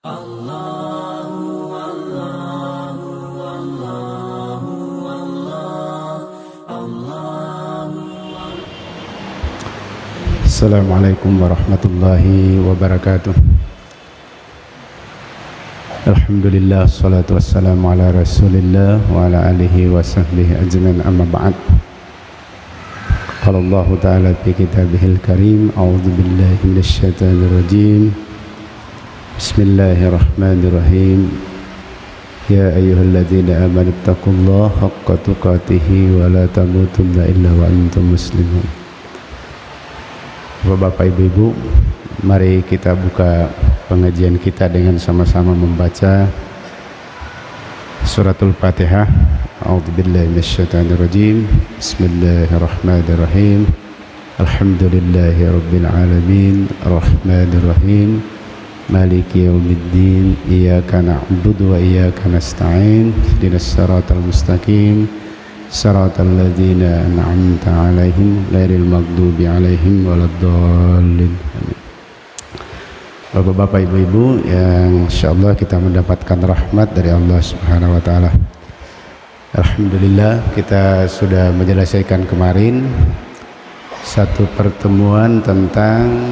Assalamualaikum warahmatullahi wabarakatuh. Alhamdulillah, salatu wassalamu ala rasulillah wa ala alihi wa sahbihi ajmain, amma ba'd. Qala Allah ta'ala fi kitabihil karim, a'udzu billahi minasy syaithanir rajim. Bismillahirrahmanirrahim. Ya ayyuhalladzina amanu taqullaha haqqa tuqatih wa la tamutunna illa wa antum muslimun. Bapak Ibu, mari kita buka pengajian kita dengan sama-sama membaca suratul Fatihah. A'udzubillahi minasyaitonir rajim. Bismillahirrahmanirrahim. Alhamdulillahi rabbil alamin, arrahmanir rahim, maliki yaumiddin, iyyaka na'budu wa iyyaka nasta'in, ihdinas siratal mustaqim, siratal ladzina an'amta 'alaihim ghairil maghdubi 'alaihim waladdallin. Bapak-bapak, ibu-ibu yang insyaallah kita mendapatkan rahmat dari Allah Subhanahu wa taala. Alhamdulillah, kita sudah menyelesaikan kemarin satu pertemuan tentang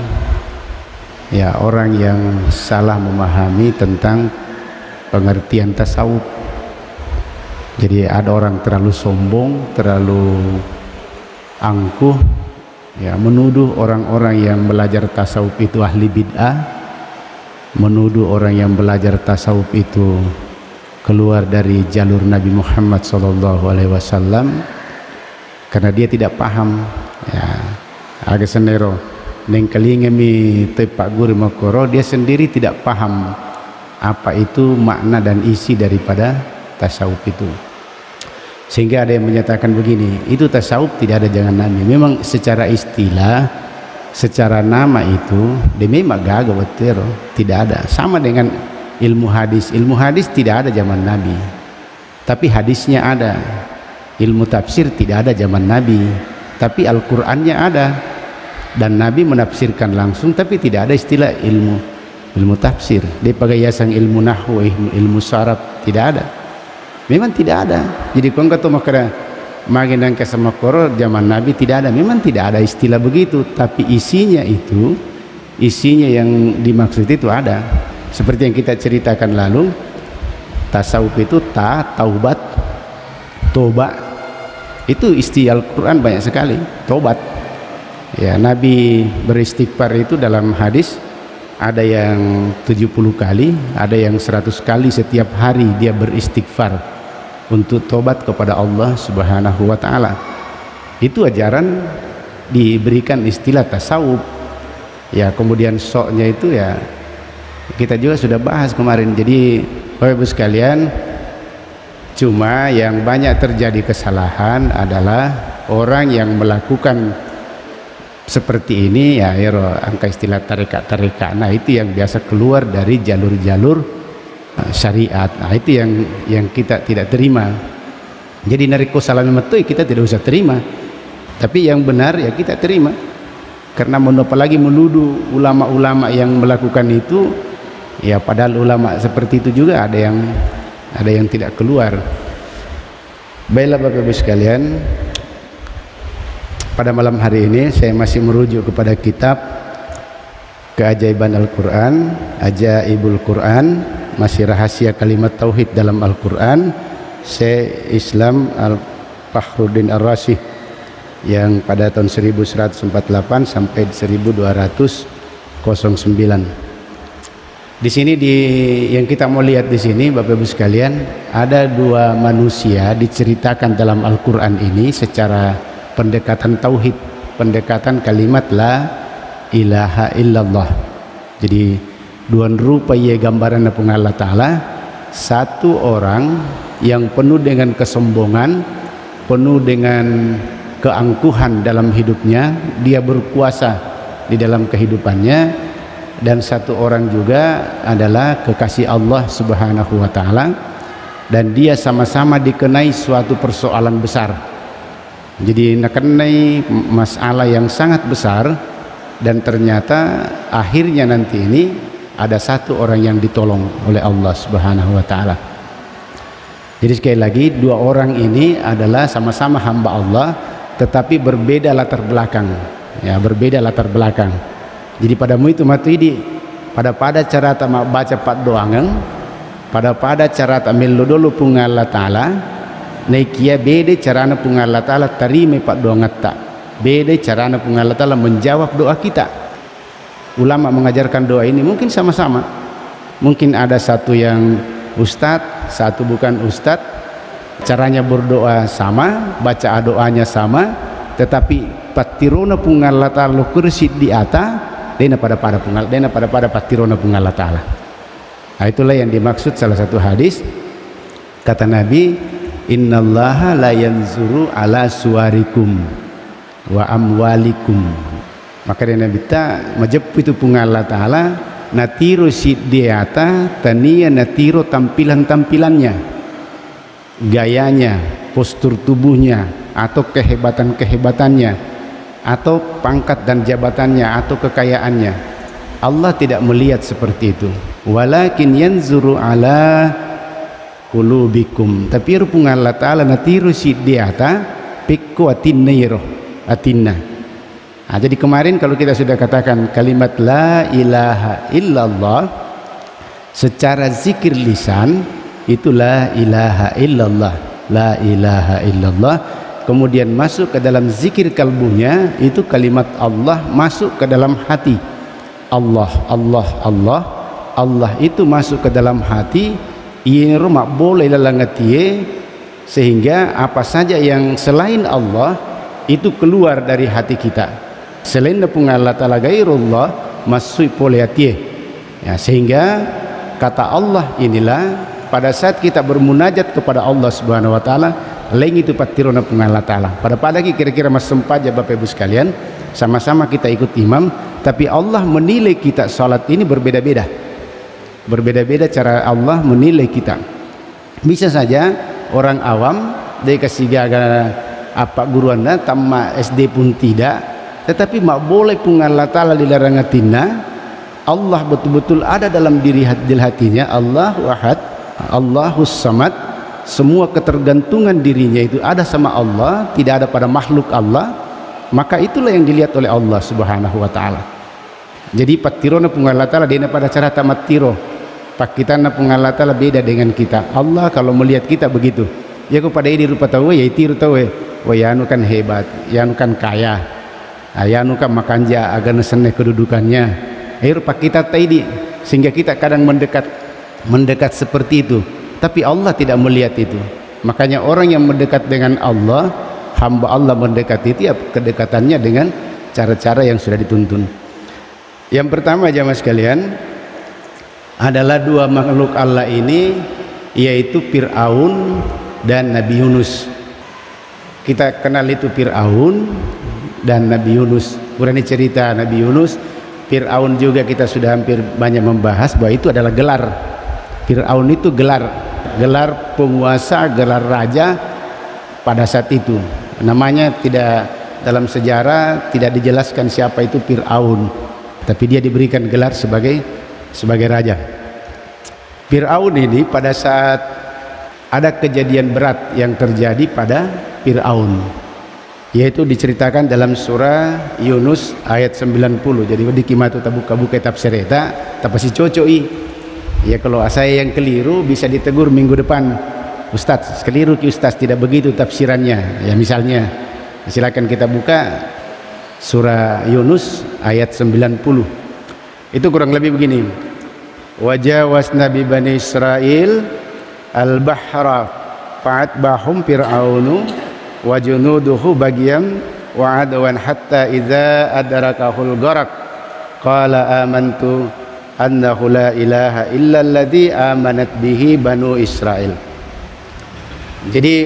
orang yang salah memahami tentang pengertian tasawuf. Jadi ada orang terlalu sombong, terlalu angkuh, menuduh orang-orang yang belajar tasawuf itu ahli bid'ah, menuduh orang yang belajar tasawuf itu keluar dari jalur Nabi Muhammad SAW karena dia tidak paham. Agak senero neng kelingemi tepak guru makoro, dia sendiri tidak paham apa itu makna dan isi daripada tasawuf itu. Sehingga ada yang menyatakan begini, itu tasawuf tidak ada jangan Nabi. Memang secara istilah, secara nama itu dia memang gagah betul, tidak ada. Sama dengan ilmu hadis. Ilmu hadis tidak ada zaman Nabi, tapi hadisnya ada. Ilmu tafsir tidak ada zaman Nabi, tapi Al-Qur'annya ada. Dan Nabi menafsirkan langsung, tapi tidak ada istilah ilmu tafsir. Dia pakai yasang ilmu nahwu, ilmu saraf, tidak ada. Memang tidak ada. Jadi kau kata makna maginang kesama koro zaman Nabi tidak ada. Memang tidak ada istilah begitu, tapi isinya yang dimaksud itu ada. Seperti yang kita ceritakan lalu, tasawuf itu taubat, toba. Itu istilah Al-Quran banyak sekali, tobat. Nabi beristighfar itu dalam hadis ada yang 70 kali, ada yang 100 kali setiap hari dia beristighfar untuk tobat kepada Allah Subhanahu wa taala. Itu ajaran diberikan istilah tasawuf. Kemudian soknya itu kita juga sudah bahas kemarin. Jadi Bapak Ibu sekalian, cuma yang banyak terjadi kesalahan adalah orang yang melakukan seperti ini, angka istilah tarekat. Nah, itu yang biasa keluar dari jalur-jalur syariat. Nah, itu yang kita tidak terima. Jadi nariko salami metoi kita tidak usah terima, tapi yang benar kita terima. Karena apalagi menuduh ulama-ulama yang melakukan itu, padahal ulama seperti itu juga ada yang tidak keluar. Baiklah Bapak Ibu sekalian, pada malam hari ini saya masih merujuk kepada kitab Keajaiban Al-Quran, Ajaibul Quran, masih rahasia kalimat tauhid dalam Al-Quran, Syekh Islam Al-Fakhruddin Ar-Rasyih yang pada tahun 1148 sampai 1209. Di sini yang kita mau lihat di sini Bapak Ibu sekalian, ada dua manusia diceritakan dalam Al-Quran ini secara pendekatan tauhid, pendekatan kalimat la ilaha illallah. Jadi dua rupa gambaran Allah Ta'ala. Satu orang yang penuh dengan kesombongan, penuh dengan keangkuhan dalam hidupnya, dia berkuasa di dalam kehidupannya. Dan satu orang juga adalah kekasih Allah Subhanahu wa taala, dan dia sama-sama dikenai suatu persoalan besar. Jadi nakenai masalah yang sangat besar, dan ternyata akhirnya nanti ini ada satu orang yang ditolong oleh Allah Subhanahu wa taala. Jadi sekali lagi, dua orang ini adalah sama-sama hamba Allah tetapi berbeda latar belakang. Ya, berbeda latar belakang. Jadi pada itu matuidi pada cara ta baca pat doangan, pada cara ta melu dulu pungal Allah taala, naikia beda carana pungal Allah taala terima pat doangan ta. Beda carana pungal Allah taala menjawab doa kita. Ulama mengajarkan doa ini mungkin sama-sama. Mungkin ada satu yang ustadz, satu bukan ustadz, caranya berdoa sama, baca doanya sama, tetapi patirona pungal Allah taala kursi di atas dena pada pungal, dena pada patirona pungal Allah taala. Nah, itulah yang dimaksud salah satu hadis, kata Nabi, innallaha la yanzuru ala suwarikum wa amwalikum. Maka dia Nabi ta majep itu pungal Allah taala natiro sidiata tania natiro tampilannya, gayanya, postur tubuhnya, atau kehebatannya, atau pangkat dan jabatannya, atau kekayaannya. Allah tidak melihat seperti itu. Walakin yanzuru ala qulubikum. Tapi rupungan Allah taala natiro sidiata pikku atinna. Nah, jadi kemarin kalau kita sudah katakan kalimat la ilaha illallah secara zikir lisan, itu la ilaha illallah, la ilaha illallah. Kemudian masuk ke dalam zikir kalbunya, itu kalimat Allah masuk ke dalam hati. Allah, Allah, Allah, Allah itu masuk ke dalam hati. Ini rumah boleh lalangatie, sehingga apa saja yang selain Allah itu keluar dari hati kita. Selain pungal Allah taala gairullah masuk poliatie. Ya, sehingga kata Allah inilah pada saat kita bermunajat kepada Allah Subhanahu wa taala, lain itu patirona pungal Allah taala. Pada kira-kira mas sempat ya Bapak Ibu sekalian, sama-sama kita ikut imam, tapi Allah menilai kita salat ini berbeda-beda. Berbeda-beda cara Allah menilai kita. Bisa saja orang awam dia kasih gagal apa guru anda tamma SD pun tidak, tetapi mak boleh pungal Allah taala dilarangatina. Allah betul-betul ada dalam diri hatinya. Allah wahad, Allahus samad. Semua ketergantungan dirinya itu ada sama Allah, tidak ada pada makhluk Allah. Maka itulah yang dilihat oleh Allah Subhanahu wa taala. Jadi patirona pungal Allah taala dina pada cara tamat tiro. Pak kita na pungal Allah taala beda dengan kita. Allah kalau melihat kita begitu, ya kepada ini rupa tahu ya tiru tahu ya anu kan hebat, ya anu kan kaya, ya anu kan makanja agar seneh kedudukannya. Rupa kita taidi sehingga kita kadang mendekat seperti itu. Tapi Allah tidak melihat itu. Makanya orang yang mendekat dengan Allah, hamba Allah mendekat itu ya kedekatannya dengan cara-cara yang sudah dituntun. Yang pertama jamaah sekalian adalah dua makhluk Allah ini, yaitu Fir'aun dan Nabi Yunus. Kita kenal itu Fir'aun dan Nabi Yunus. Kurang cerita Nabi Yunus, Fir'aun juga kita sudah hampir banyak membahas bahwa itu adalah gelar. Fir'aun itu gelar penguasa, gelar raja pada saat itu. Namanya tidak dalam sejarah tidak dijelaskan siapa itu Fir'aun, tapi dia diberikan gelar sebagai raja. Fir'aun ini pada saat ada kejadian berat yang terjadi pada Fir'aun, yaitu diceritakan dalam surah Yunus ayat 90. Jadi di kimatu buka tafsir eta tapasi cocoi. Ya kalau saya yang keliru bisa ditegur minggu depan. Ustaz, keliru ki Ustaz, tidak begitu tafsirannya. Ya misalnya silakan kita buka surah Yunus ayat 90. Itu kurang lebih begini. Wajawazna bi bani Israil al-bahra fa'atbahum fir'aunu wa junuduhu bagyam wa adwan hatta idza adrakahul gharq qala amantu annahu la ilaha illa alladhi amanat bihi banu Israil. Jadi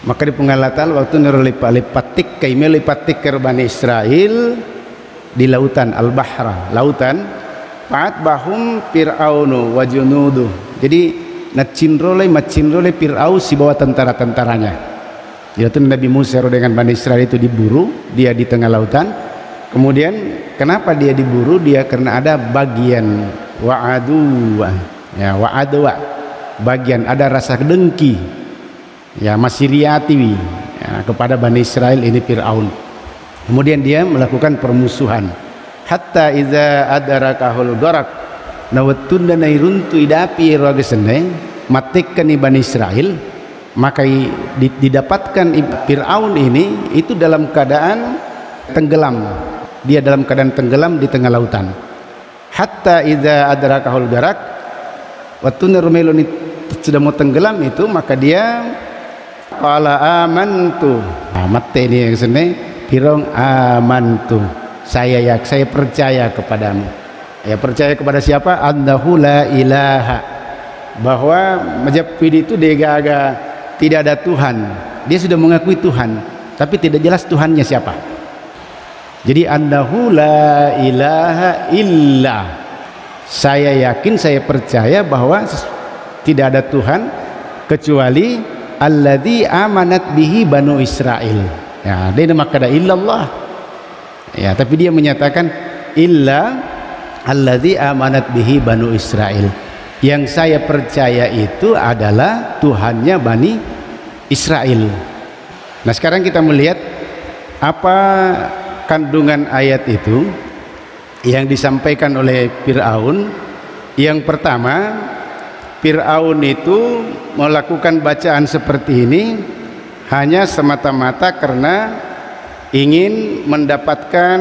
maka di pengalatan waktu nurlipatik kaime lipatik ke Bani Israel di lautan al-bahra, lautan fa'atbahum fir'aunu wa junuduh. Jadi macinrole Fir'aun si bawa tentara-tentaranya. Yaitu Nabi Musa dengan Bani Israel itu diburu, dia di tengah lautan. Kemudian kenapa dia diburu? Dia karena ada bagian wa'adwa, ya, wa'adwa, bagian ada rasa dengki, ya, masih riati, ya, kepada Bani Israel ini Fir'aun. Kemudian dia melakukan permusuhan. Hatta iza adarakahul gharak, nawatun dan nairuntu idapi rogesene matikkan Bani Israel, maka didapatkan Fir'aun ini itu dalam keadaan tenggelam. Dia dalam keadaan tenggelam di tengah lautan. Hatta idza adrakahul garak, waktu Rumelun sudah mau tenggelam itu, maka dia qala amantu. Mate ini yang sene Fir'aun amantu. Saya percaya kepadamu. Ya, percaya kepada siapa? Annahu la ilaha. Bahwa Majapahit itu dia tidak ada Tuhan. Dia sudah mengakui Tuhan, tapi tidak jelas Tuhannya siapa. Jadi annahu la ilaha illa, saya yakin, saya percaya bahwa tidak ada Tuhan kecuali alladzi amanat bihi banu Israel. Ya, dia nama kata illallah. Ya, tapi dia menyatakan illa alladzi amanat bihi banu Israel. Yang saya percaya itu adalah Tuhannya Bani Israel. Nah, sekarang kita melihat apa kandungan ayat itu yang disampaikan oleh Fir'aun. Yang pertama, Fir'aun itu melakukan bacaan seperti ini hanya semata-mata karena ingin mendapatkan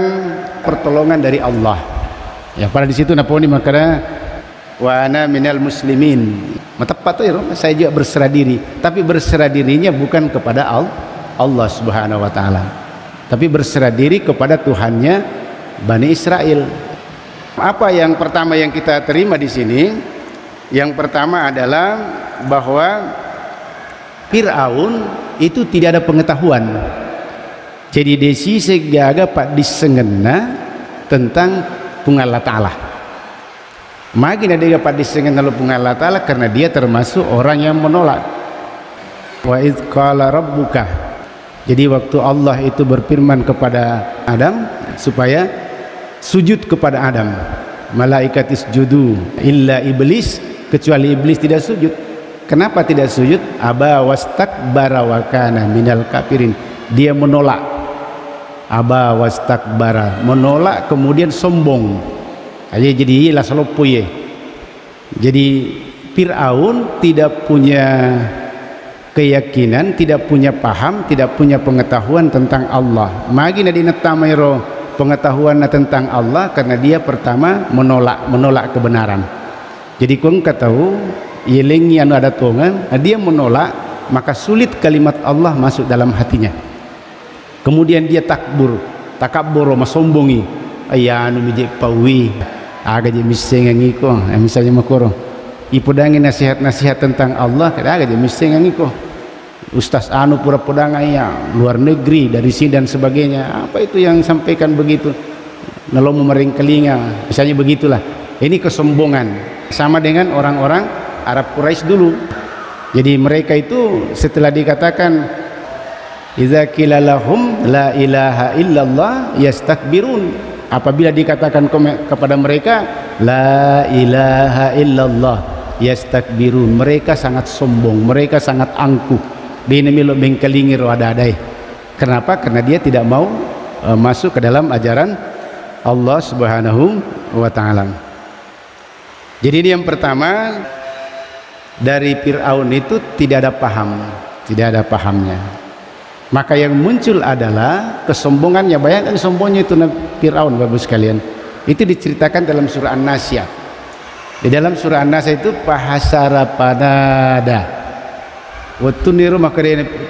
pertolongan dari Allah. Ya, pada di situ naponi makanya wa ana minal muslimin. Tepat ya, saya juga berserah diri, tapi berserah dirinya bukan kepada Allah Subhanahu wa taala, tapi berserah diri kepada Tuhannya Bani Israel. Apa yang pertama yang kita terima di sini? Yang pertama adalah bahwa Fir'aun itu tidak ada pengetahuan. Jadi desi segaga pak disengena tentang Allah Ta'ala. Makin ada yang pak disengena Allah Ta'ala karena dia termasuk orang yang menolak. Wa idz qala rabbuka. Jadi waktu Allah itu berfirman kepada Adam supaya sujud kepada Adam, malaikat isjudu illa iblis, kecuali iblis tidak sujud. Kenapa tidak sujud? Aba wastakbara wa kana minal kafirin. Dia menolak. Aba wastakbara, menolak kemudian sombong. Jadi lah salopoye. Jadi Fir'aun tidak punya keyakinan, tidak punya paham, tidak punya pengetahuan tentang Allah. Magi nadina tamairo pengetahuan tentang Allah karena dia pertama menolak kebenaran. Jadi kung katahu yelengi anu ada tongan, dia menolak, maka sulit kalimat Allah masuk dalam hatinya. Kemudian dia takabur masombongi. Aya anu mije pawi aga je misengangi ko, misalnya makoro ipodangi nasihat-nasihat tentang Allah, kada aga je misengangi ko. Ustaz anu pura podanga ya luar negeri dari sini dan sebagainya. Apa itu yang sampaikan begitu? Nalomo mering kelinga, misalnya begitulah. Ini kesombongan. Sama dengan orang-orang Arab Quraisy dulu. Jadi mereka itu setelah dikatakan idza qila lahum la ilaha illallah yastakbirun. Apabila dikatakan kepada mereka la ilaha illallah yastakbirun, mereka sangat sombong, mereka sangat angkuh. Dene milo bengkelingir wadadai. Kenapa? Karena dia tidak mau masuk ke dalam ajaran Allah Subhanahu wa taala. Jadi ini yang pertama, dari Fir'aun itu tidak ada paham, tidak ada pahamnya. Maka yang muncul adalah kesombongannya. Bayangkan sombongnya itu Fir'aun, Bapak sekalian. Itu diceritakan dalam surah An-Nasyah. Di dalam surah An-Nasyah itu bahasara panada. Waktu niru maka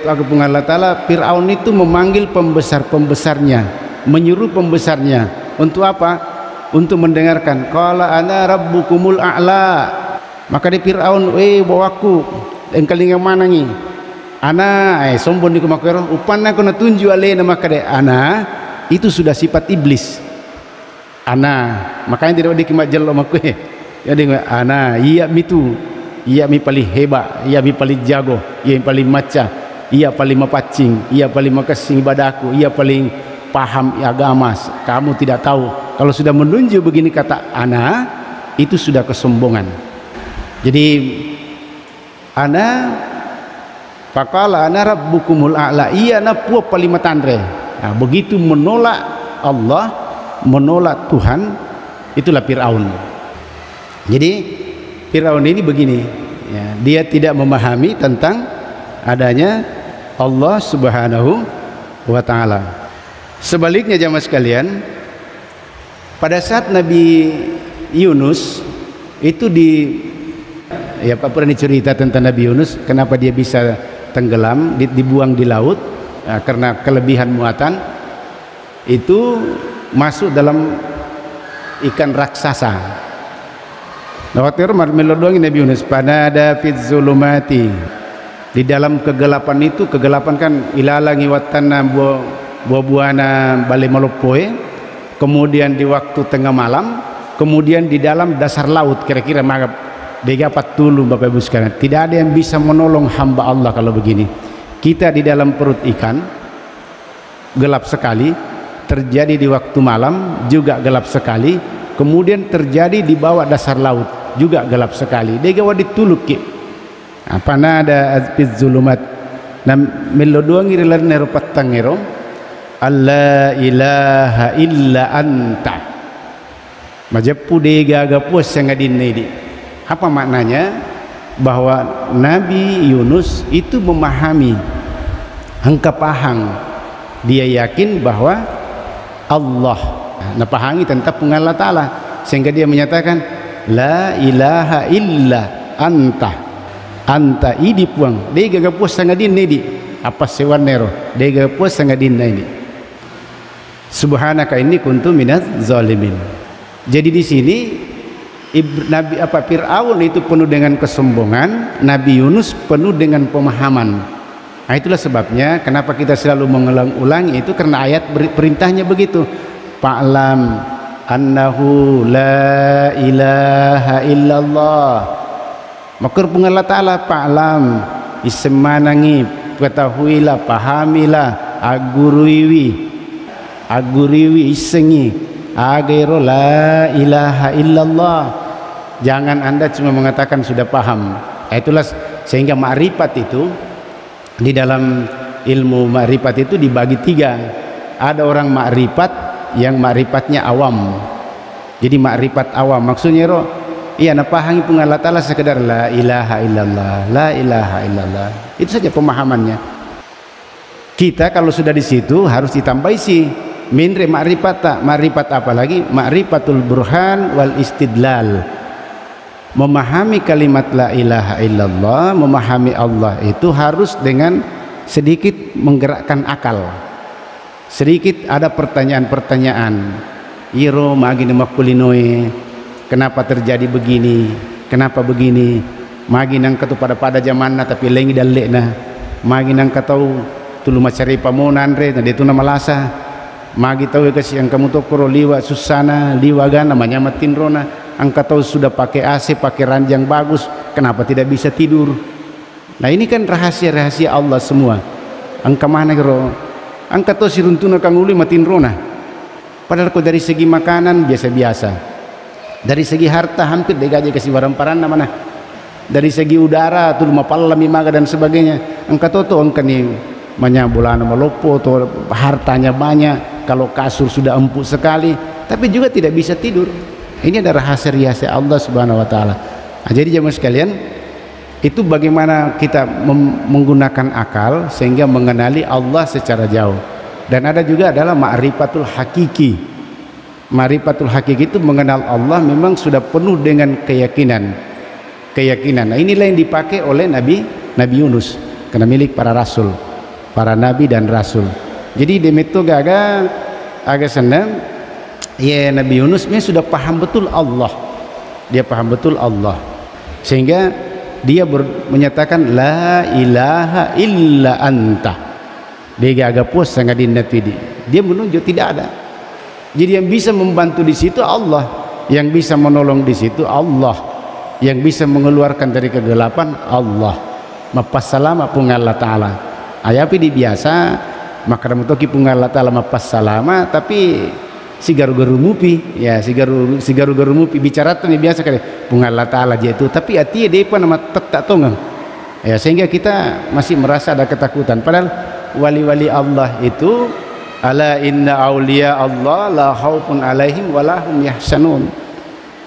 aku Allah Ta'ala, Fir'aun itu memanggil pembesar-pembesarnya, menyuruh pembesarnya untuk apa? Untuk mendengarkan. Qala ana rabbukumul a'la. Maka di Fir'aun, bawaku engkau yang mana nih? Ana sombong di kumakero upana kena tunjuk ale nama kade ana itu sudah sifat iblis. Ana makanya tidak dikimat jelo makwe. Jadi ana iya mitu, iya mi paling hebat, iya mi paling jago, iya mi paling maca, iya paling mapacing, iya paling makasing ibadaku, iya paling paham agama, kamu tidak tahu. Kalau sudah menunjuk begini kata ana, itu sudah kesombongan. Jadi ana faqala ana rabbukumul a'la, iya na puo palimatandre. Nah, begitu menolak Allah, menolak Tuhan, itulah Fir'aun. Jadi Fir'aun ini begini ya, dia tidak memahami tentang adanya Allah Subhanahu wa ta'ala. Sebaliknya jamaah sekalian, pada saat Nabi Yunus itu ya Pak pernah cerita tentang Nabi Yunus, kenapa dia bisa tenggelam, dibuang di laut ya, karena kelebihan muatan, itu masuk dalam ikan raksasa. Nawatir melodongi Nabi Yunus, panada fiz zulumati, di dalam kegelapan itu, kegelapan kan ilalangi watana buah-buahana balik malopoe, kemudian di waktu tengah malam, kemudian di dalam dasar laut, kira-kira magap degapat dulu Bapak Ibu sekalian. Tidak ada yang bisa menolong hamba Allah kalau begini. Kita di dalam perut ikan gelap sekali, terjadi di waktu malam juga gelap sekali, kemudian terjadi di bawah dasar laut juga gelap sekali. Degawa dituluk ki apa nada azpiz zulumat nam melodoangi relan nero patangero alla ilaha illa anta majapu dega gapus sangadin nedi. Apa maknanya? Bahwa Nabi Yunus itu memahami hangkapahang, dia yakin bahwa Allah napahangi tentang pengalat Ta'ala, sehingga dia menyatakan la ilaha illa anta idi puang dega gapus sangadin nedi apa sewan nero dega gapus sangadin ini subhanaka inni kuntu minaz zalimin. Jadi di sini Nabi Fir'aun itu penuh dengan kesombongan, Nabi Yunus penuh dengan pemahaman. Nah, itulah sebabnya kenapa kita selalu mengulang-ulangi itu, karena ayat perintahnya begitu, fa'lam annahu la ilaha illallah. Makar pengalat Ta'ala, fa'lam isemanangi, ketahuilah, pahamilah, aguriwi isengi agero la ilaha illallah. Jangan Anda cuma mengatakan sudah paham. Itulah sehingga ma'rifat itu di dalam ilmu ma'rifat itu dibagi tiga. Ada orang ma'rifat yang ma'rifatnya awam. Jadi ma'rifat awam maksudnya iya napahangi pengalat Allah sekedar la ilaha illallah, la ilaha illallah. Itu saja pemahamannya. Kita kalau sudah di situ harus ditambahi sih minre ma'rifat. Ma'rifat apa lagi? Ma'rifatul burhan wal istidlal. Memahami kalimat la ilaha illallah, memahami Allah itu harus dengan sedikit menggerakkan akal. Sedikit ada pertanyaan-pertanyaan. Iro magini makulinoe, kenapa terjadi begini? Kenapa begini? Magi nang katu pada zamanna tapi lengi dalekna. Magi nang katau tulu macari pamonan re na detu na malasa. Magi tahu kasi yang kamu tokoro liwa susana liwa gana namanya matin rona. Angka tahu sudah pakai AC, pakai ranjang bagus, kenapa tidak bisa tidur? Nah ini kan rahasia-rahasia Allah semua. Angka mana kero? Angka tahu siruntuna kang uli matin rona. Padahal kok dari segi makanan biasa-biasa, dari segi harta hampir degaje kasih barang-barang mana? Dari segi udara tuh mapalami maga dan sebagainya. Angka tahu angka nih manyabulana malopo tuh hartanya banyak. Kalau kasur sudah empuk sekali, tapi juga tidak bisa tidur. Ini ada rahasia Allah Subhanahu wa taala. Nah, jadi jemaah sekalian, itu bagaimana kita menggunakan akal sehingga mengenali Allah secara jauh. Dan ada juga adalah ma'rifatul hakiki. Ma'rifatul hakiki itu mengenal Allah memang sudah penuh dengan keyakinan. Nah, inilah yang dipakai oleh Nabi Yunus, karena milik para rasul, para nabi dan rasul. Jadi demeto gaga agak senang. Ya Nabi Yunus ini sudah paham betul Allah, dia paham betul Allah, sehingga dia menyatakan la ilaha illa anta. Dia agak puas sangat dinatidi. Dia menunjuk tidak ada. Jadi yang bisa membantu di situ Allah, yang bisa menolong di situ Allah, yang bisa mengeluarkan dari kegelapan Allah. Mapasalama pun Allah Taala. Ayapi di biasa maka mutoki pungal Allah taala mapas salama tapi si garu-garu mupi ya si garu-garu mupi bicara tuh biasa kali pungal Allah taala aja itu tapi hati dia pun nama tak tonggang ya sehingga kita masih merasa ada ketakutan padahal wali-wali Allah itu ala inna auliya Allah la khaufun alaihim wa lahum yahsanun.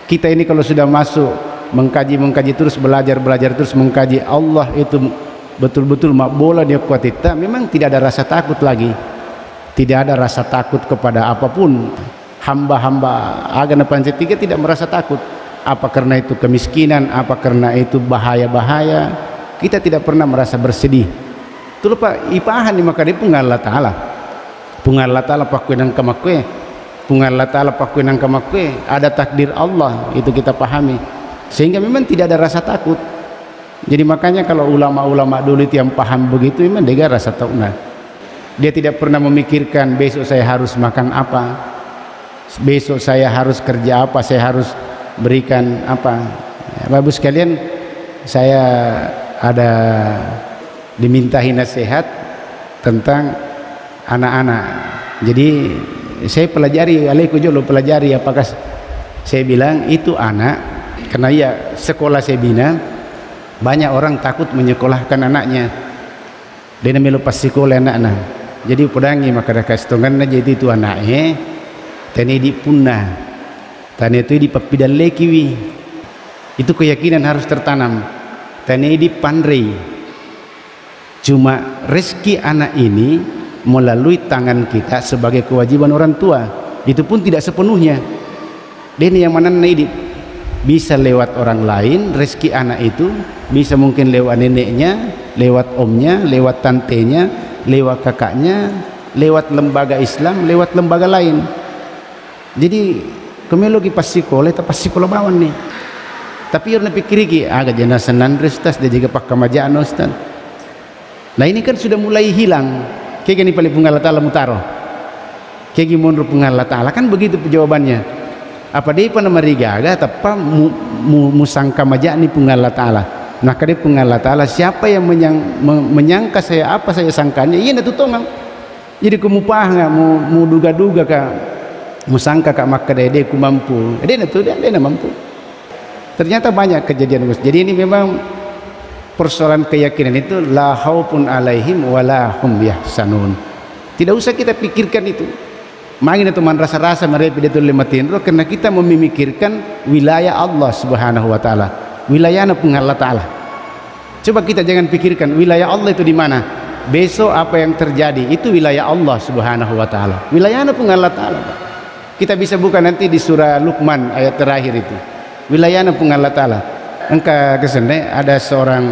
Kita ini kalau sudah masuk mengkaji terus belajar terus mengkaji Allah itu betul-betul makbola dia kuat kita memang tidak ada rasa takut lagi, tidak ada rasa takut kepada apapun. Hamba-hamba agama Pancetiga tidak merasa takut apa karena itu kemiskinan, apa karena itu bahaya-bahaya, kita tidak pernah merasa bersedih. Itu lupa ipahan di maka dia pungal Allah taala pakwe nang kamakwe, pungal Allah taala pakwe nang kamakwe, ada takdir Allah itu kita pahami sehingga memang tidak ada rasa takut. Jadi makanya kalau ulama-ulama dulu itu yang paham begitu memang dia rasa tauna. Dia tidak pernah memikirkan besok saya harus makan apa, besok saya harus kerja apa, saya harus berikan apa. Bapak Ibu sekalian, saya ada dimintai nasihat tentang anak-anak. Jadi saya pelajari, alaiku jolo pelajari apakah saya bilang itu anak, karena ya sekolah saya bina banyak orang takut menyekolahkan anaknya dia melupas sekolah anak-anak jadi pedangi maka dah kastongan aja itu anaknya tani di punah tani itu di papidan lekiwi itu keyakinan harus tertanam tani di pandai cuma rezeki anak ini melalui tangan kita sebagai kewajiban orang tua itu pun tidak sepenuhnya dia yang mana ini bisa lewat orang lain rezeki anak itu bisa mungkin lewat neneknya, lewat omnya, lewat tantenya, lewat kakaknya, lewat lembaga Islam, lewat lembaga lain. Jadi kemelogi pasti sekolah tapi sekolah bawan nih tapi orang pikir ki agak jenazah nandres tas dia juga pak kamajaan ustaz. Nah ini kan sudah mulai hilang kayak gini paling pungal ta'ala mutaro kayak gimana pungal ta'ala kan begitu jawabannya. Apa dia pun nama rigaga tapi musangka majak ni pungal ta'ala. Nah kali pungal ta'ala siapa yang menyangka saya apa saya sangkanya iya itu tongang jadi kumupah nggak mau duga-duga kak musangka kak maka dia ku mampu dia mampu ternyata banyak kejadian jadi ini memang persoalan keyakinan itu la khaufun alaihim wa la hum yahsanun tidak usah kita pikirkan itu mangin teman rasa-rasa mereka itu lematin roh karena kita memikirkan wilayah Allah subhanahu wa ta'ala wilayahnya pungal Allah ta'ala. Coba kita jangan pikirkan wilayah Allah itu di mana besok apa yang terjadi itu wilayah Allah subhanahu wa ta'ala wilayahnya pungal Allah ta'ala. Kita bisa buka nanti di surah Luqman ayat terakhir itu wilayahnya pungal Allah ta'ala. Engkau kesana ada seorang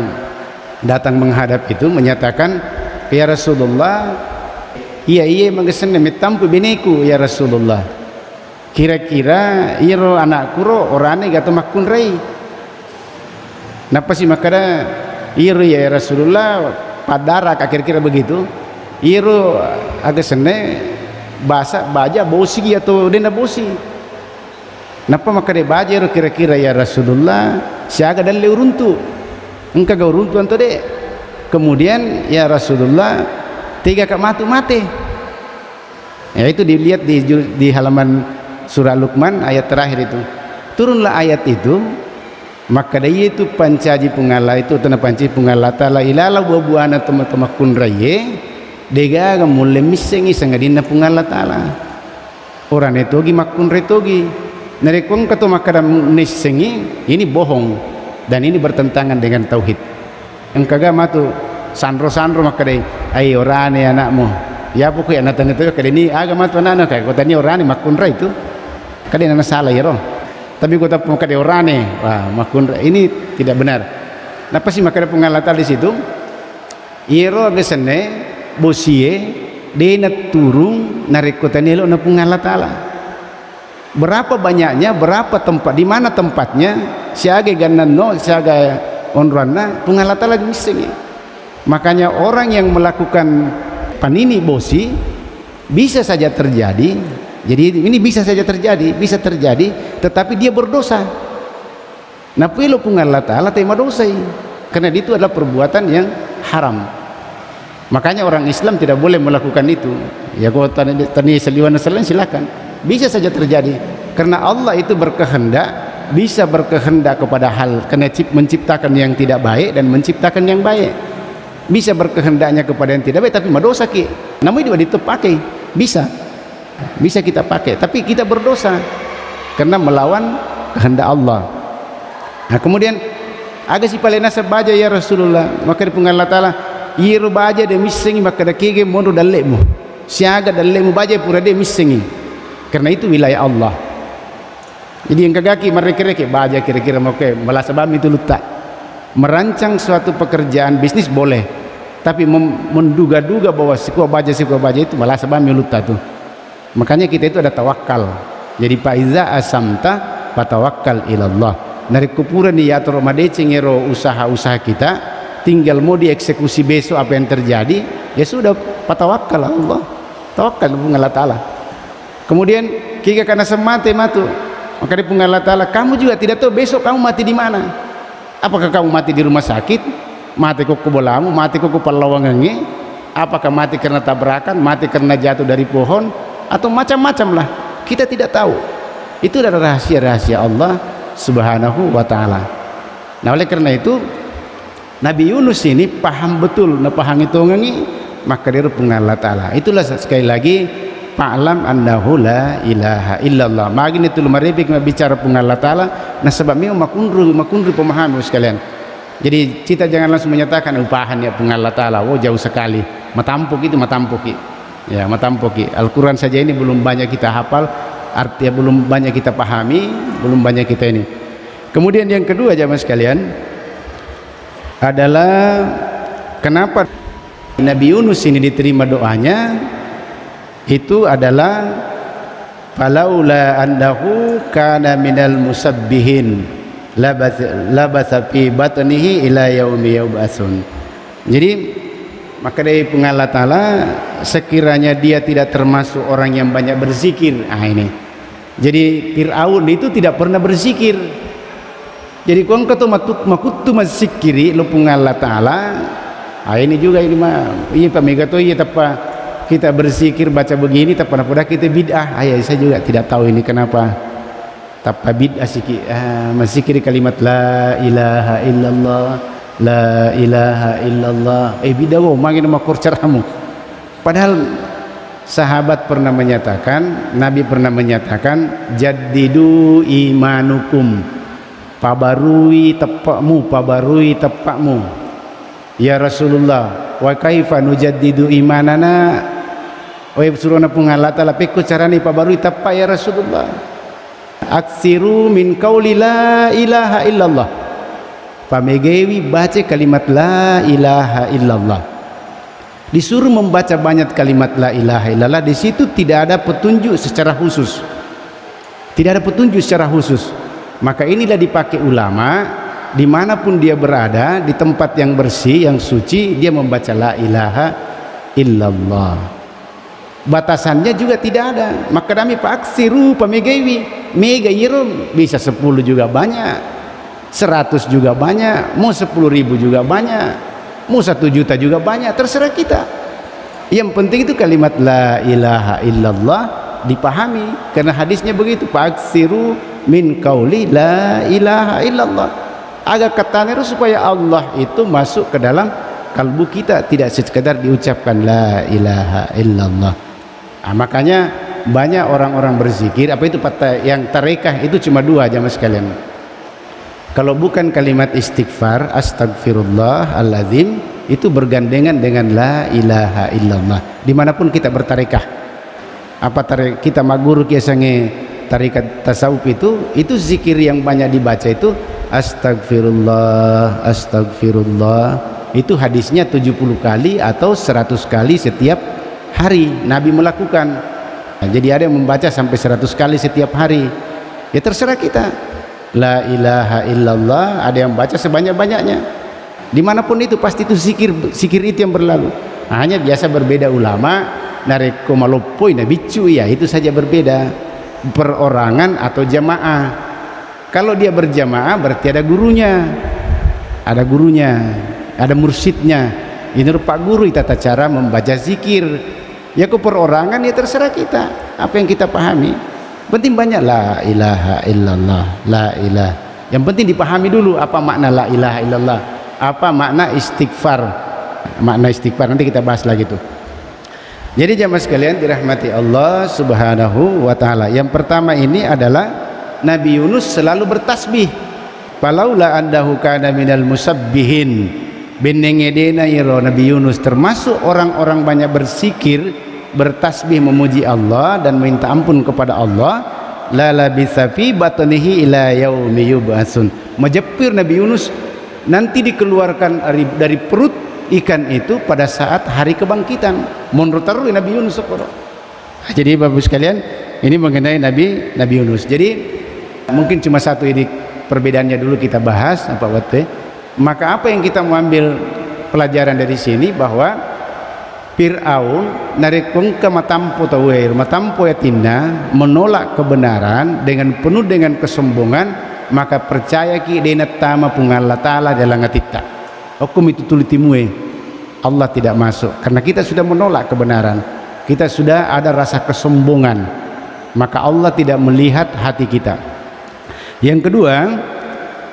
datang menghadap itu menyatakan ya Rasulullah iya mengesana metampu beneku ya Rasulullah kira-kira iro anakku ro orane gato makun rai napa sih makanya iro ya Rasulullah padara kira-kira begitu iro agak sene bahasa baja bosi atau denda bosi napa makanya baja iro kira-kira ya Rasulullah siaga dan leuruntu engkau gak uruntu anto deh kemudian ya Rasulullah tiga kak mati ya itu dilihat di halaman surah Luqman ayat terakhir itu turunlah ayat itu maka dia itu pancaji pungala itu tanah panci pungala ta'ala ilala buah-buahana teman-teman kunraye dega mulai misengi sangadina pungala ta'ala orang itu gi makun retogi narekong kato makadam misengi ini bohong dan ini bertentangan dengan tauhid engkaga matu sandro makadai ai orane anakmu ya pokoknya anak itu kada ini agama tu anak kayak kota ini orane makun ra itu kada anak salah ya roh tapi kota kada orane wah makun ra ini tidak benar. Napa sih makada pengalatan di situ iro gesene bosie dena turung narikota nelo na pungalat Allah berapa banyaknya berapa tempat di mana tempatnya siaga ganano siaga onrana pungalat Allah misalnya. Makanya orang yang melakukan panini bosi bisa saja terjadi. Jadi ini bisa saja terjadi, bisa terjadi, tetapi dia berdosa. Nah, pilo pungal Allah Ta'ala tema dosa, karena itu adalah perbuatan yang haram. Makanya orang Islam tidak boleh melakukan itu. Ya kalau tani seliwan silakan, bisa saja terjadi karena Allah itu berkehendak, bisa berkehendak kepada hal karena menciptakan yang tidak baik dan menciptakan yang baik. Bisa berkehendaknya kepada yang tidak baik tapi dosa ki. Namun juga dipakai, bisa kita pakai, tapi kita berdosa karena melawan kehendak Allah. Nah kemudian agak si paling nasab baja ya Rasulullah, maka di Allah Ta'ala yiru baja de misengi maka da kege mondo dalemu siaga dalemu baja pura de misengi karena itu wilayah Allah. Jadi yang kagaki mereka-reka baja kira-kira mau ke melasabam itu letak merancang suatu pekerjaan bisnis boleh, tapi menduga-duga bahwa sikua baja itu melasabam letak tuh. Makanya kita itu ada tawakal. Jadi faiza asamta fatawakkal ilallah. Dari kupuran ya atau madecengero usaha-usaha kita, tinggal mau dieksekusi besok apa yang terjadi, ya sudah patawakal Allah, tawakal Allah Ta'ala. Kemudian jika karena semate matu, maka di Allah Ta'ala kamu juga tidak tahu besok kamu mati di mana. Apakah kamu mati di rumah sakit, mati kok bolamu, mati kok palawangange, apakah mati karena tabrakan, mati karena jatuh dari pohon, atau macam-macam lah, kita tidak tahu. Itu adalah rahasia-rahasia Allah Subhanahu wa ta'ala. Nah oleh karena itu Nabi Yunus ini paham betul, paham itu ngangi, maka dia Allah Ta'ala. Itulah sekali lagi fa'lam annahu la ilaha illallah. Magin itu lumaribik bicara Allah Ta'ala. Nah sebabnya makundru pemahami sekalian. Jadi kita jangan langsung menyatakan upahan ya Allah Ta'ala, oh jauh sekali, matampuk. Ya matampuk. Al-Quran saja ini belum banyak kita hafal, artinya belum banyak kita pahami, belum banyak kita ini. Kemudian yang kedua jamaah sekalian adalah kenapa Nabi Yunus ini diterima doanya, itu adalah falaula annahu kana minal musabbihin labasa fi batnihi ila yaumi yub'atsun. Jadi maka dari Allah Ta'ala sekiranya dia tidak termasuk orang yang banyak berzikir. Ini jadi Fir'aun itu tidak pernah berzikir. Jadi kau kata makutu mazikiri lupung Allah Ta'ala. Ini juga ini mah iya Pak Mega tuh iya tapa kita berzikir baca begini tapa pada kita bid'ah. Saya juga tidak tahu ini kenapa tapa bid'ah siki mazikiri kalimat la ilaha illallah, la ilaha illallah. Bidawo mangin makor caramu. Padahal sahabat pernah menyatakan, Nabi pernah menyatakan jaddidu imanukum, pabarui tepakmu. Ya Rasulullah, wa kaifa nujaddidu imanana? Surana Allah Ta'ala peku carani pabarui tepak ya Rasulullah. Aksiru min qauli la ilaha illallah. Pamegewi baca kalimat la ilaha illallah. Disuruh membaca banyak kalimat la ilaha illallah. Di situ tidak ada petunjuk secara khusus. Maka inilah dipakai ulama dimanapun dia berada, di tempat yang bersih, yang suci, dia membaca la ilaha illallah. Batasannya juga tidak ada. Maka kami paksiru pamegewi mega yirum bisa 10 juga banyak, 100 juga banyak, mau 10.000 juga banyak, mau 1 juta juga banyak, terserah kita. Yang penting itu kalimat la ilaha illallah dipahami, karena hadisnya begitu, faksiru min qauli la ilaha illallah. Agar katanya supaya Allah itu masuk ke dalam kalbu kita, tidak sekadar diucapkan la ilaha illallah. Makanya banyak orang-orang berzikir apa itu yang tarekah itu cuma 2 jamaah sekalian. Kalau bukan kalimat istighfar astagfirullahaladzim, itu bergandengan dengan la ilaha illallah. Dimanapun kita bertarekah, apa kita maguru kiasange tarekat tasawuf itu zikir yang banyak dibaca itu astagfirullah, astagfirullah. Itu hadisnya 70 kali atau 100 kali setiap hari Nabi melakukan. Jadi ada yang membaca sampai 100 kali setiap hari. Ya terserah kita. La ilaha illallah, ada yang baca sebanyak-banyaknya. Dimanapun itu pasti itu zikir itu yang berlalu. Hanya biasa berbeda ulama dari komalopoi nabicu ya, itu saja berbeda perorangan atau jamaah. Kalau dia berjamaah berarti ada gurunya, ada mursyidnya. ini Pak Guru tata cara membaca zikir. Ya ke perorangan ya terserah kita apa yang kita pahami. Penting banyak la ilaha illallah, la ilaha. Yang penting dipahami dulu apa makna la ilaha illallah, apa makna istighfar. Makna istighfar nanti kita bahas lagi tuh. Jadi jamaah sekalian dirahmati Allah Subhanahu wa taala. Yang pertama ini adalah Nabi Yunus selalu bertasbih. Falaula andahu kana minal musabbihin. Benengedena yiro Nabi Yunus termasuk orang-orang banyak berzikir, bertasbih memuji Allah dan minta ampun kepada Allah. La labisa fi batnihi ila yaumi yub'atsun. Majapir Nabi Yunus nanti dikeluarkan dari perut ikan itu pada saat hari kebangkitan. Menurut Nabi Yunus. Jadi Bapak sekalian, ini mengenai Nabi Yunus. Jadi mungkin cuma satu ini perbedaannya dulu kita bahas apa waktu. Maka apa yang kita mau ambil pelajaran dari sini bahwa Fir'aun narikung ke matampo tawer matampo yatina menolak kebenaran dengan penuh dengan kesombongan, maka percaya ki dena tama pungallah taala dalam atita. Hukum itu tulitimue Allah tidak masuk karena kita sudah menolak kebenaran, kita sudah ada rasa kesombongan, maka Allah tidak melihat hati kita. Yang kedua,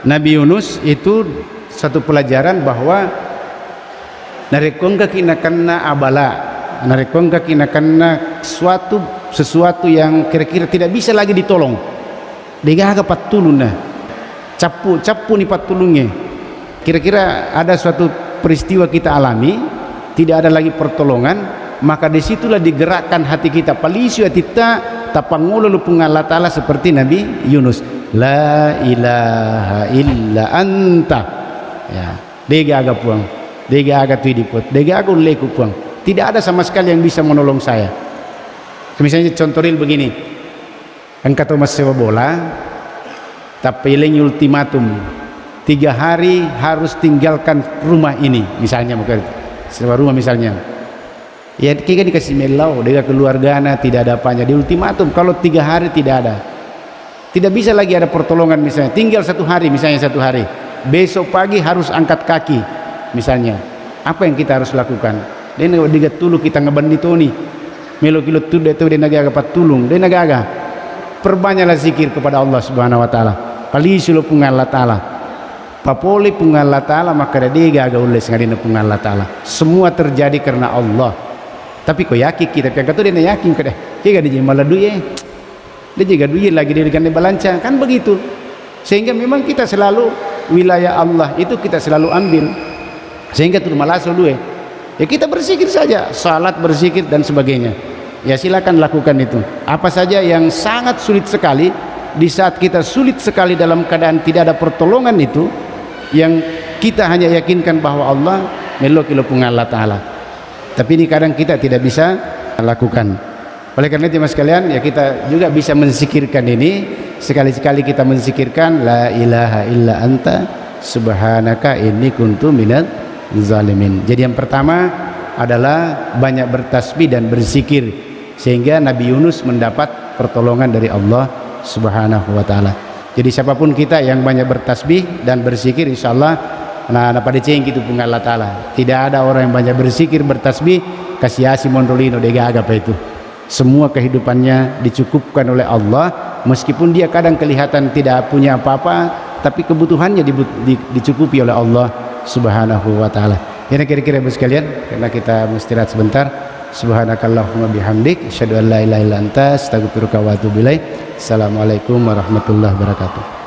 Nabi Yunus itu satu pelajaran bahwa narekongka kina kena abala, narekongka kina kena sesuatu yang kira-kira tidak bisa lagi ditolong. Degaga patuluna, capu ni patulungnya. Kira-kira ada suatu peristiwa kita alami, tidak ada lagi pertolongan, maka disitulah digerakkan hati kita. Palisyu atita tapangolo lupung Allah Ta'ala seperti Nabi Yunus. La ilaha illa anta. Ya, dega agak puang, dega agak tuidiput, dega agak leku puang. Tidak ada sama sekali yang bisa menolong saya. Misalnya contoh real begini, engkau tahu mas sewa bola, tapi yang ultimatum 3 hari harus tinggalkan rumah ini, misalnya bukan sewa rumah misalnya. Ya kita dikasih melau, dengan keluarganya tidak ada apanya, di ultimatum kalau 3 hari tidak ada, tidak bisa lagi ada pertolongan misalnya. Tinggal 1 hari misalnya, 1 hari. Besok pagi harus angkat kaki misalnya. Apa yang kita harus lakukan? Dia digat tulu kita ngebanditoni. Melo kilo tu dia tu dia nagaga patulung, dia nagaga. Perbanyaklah zikir kepada Allah Subhanahu wa taala. Palisulu pungan Allah taala. Papole pungan Allah Ta'ala maka dia gagal ules ngadina pungan Allah Ta'ala. Semua terjadi karena Allah. Tapi kau yakin kita yang kata dia yakin kada dia dia malah duit dia juga duit lagi dia dengan balanca kan begitu. Sehingga memang kita selalu wilayah Allah itu kita selalu ambil, sehingga tu malah selalu ya kita berzikir saja, salat, berzikir dan sebagainya. Ya silakan lakukan itu. Apa saja yang sangat sulit sekali, di saat kita sulit sekali dalam keadaan tidak ada pertolongan itu, yang kita hanya yakinkan bahwa Allah melokilo Allah Ta'ala, tapi ini kadang kita tidak bisa lakukan. Oleh karena itu mas sekalian, ya kita juga bisa menzikirkan ini. Sekali-sekali kita menzikirkan la ilaha illa anta subhanaka inni kuntu minaz zalimin. Jadi yang pertama adalah banyak bertasbih dan berzikir, sehingga Nabi Yunus mendapat pertolongan dari Allah Subhanahu wa taala. Jadi siapapun kita yang banyak bertasbih dan berzikir, insyaallah nah pada ceng gitu pun Allah Ta'ala. Tidak ada orang yang banyak berzikir bertasbih kasiasi mondolino dega apa itu. Semua kehidupannya dicukupkan oleh Allah, meskipun dia kadang kelihatan tidak punya apa-apa, tapi kebutuhannya dicukupi oleh Allah Subhanahu wa taala. Ini kira-kira Ibu sekalian, karena kita istirahat sebentar. Subhanakallahumma bihamdik asyhadu an la ilaha illa anta astaghfiruka wa atubu ilaik. Assalamualaikum warahmatullahi wabarakatuh.